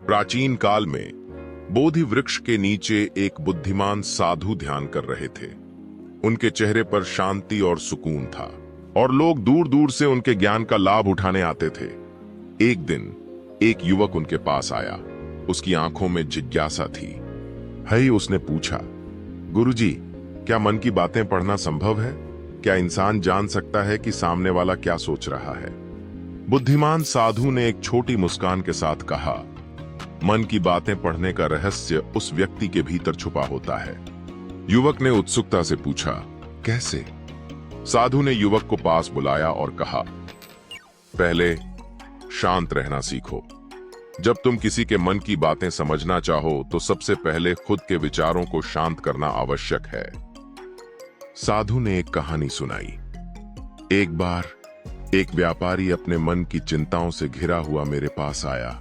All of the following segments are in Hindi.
प्राचीन काल में बोधि वृक्ष के नीचे एक बुद्धिमान साधु ध्यान कर रहे थे। उनके चेहरे पर शांति और सुकून था और लोग दूर दूर से उनके ज्ञान का लाभ उठाने आते थे। एक दिन एक युवक उनके पास आया। उसकी आंखों में जिज्ञासा थी। हई उसने पूछा, गुरुजी, क्या मन की बातें पढ़ना संभव है? क्या इंसान जान सकता है कि सामने वाला क्या सोच रहा है? बुद्धिमान साधु ने एक छोटी मुस्कान के साथ कहा, मन की बातें पढ़ने का रहस्य उस व्यक्ति के भीतर छुपा होता है। युवक ने उत्सुकता से पूछा, कैसे? साधु ने युवक को पास बुलाया और कहा, पहले शांत रहना सीखो। जब तुम किसी के मन की बातें समझना चाहो तो सबसे पहले खुद के विचारों को शांत करना आवश्यक है। साधु ने एक कहानी सुनाई। एक बार एक व्यापारी अपने मन की चिंताओं से घिरा हुआ मेरे पास आया।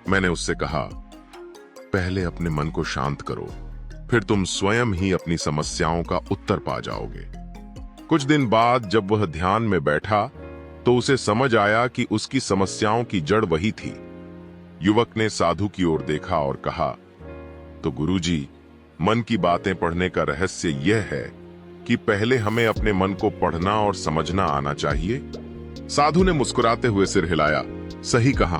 मैंने उससे कहा, पहले अपने मन को शांत करो, फिर तुम स्वयं ही अपनी समस्याओं का उत्तर पा जाओगे। कुछ दिन बाद जब वह ध्यान में बैठा तो उसे समझ आया कि उसकी समस्याओं की जड़ वही थी। युवक ने साधु की ओर देखा और कहा, तो गुरुजी, मन की बातें पढ़ने का रहस्य यह है कि पहले हमें अपने मन को पढ़ना और समझना आना चाहिए। साधु ने मुस्कुराते हुए सिर हिलाया, सही कहा।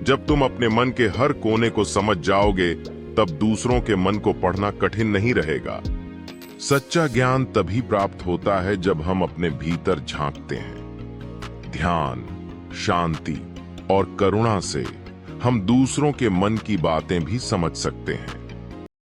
जब तुम अपने मन के हर कोने को समझ जाओगे तब दूसरों के मन को पढ़ना कठिन नहीं रहेगा। सच्चा ज्ञान तभी प्राप्त होता है जब हम अपने भीतर झांकते हैं। ध्यान, शांति और करुणा से हम दूसरों के मन की बातें भी समझ सकते हैं।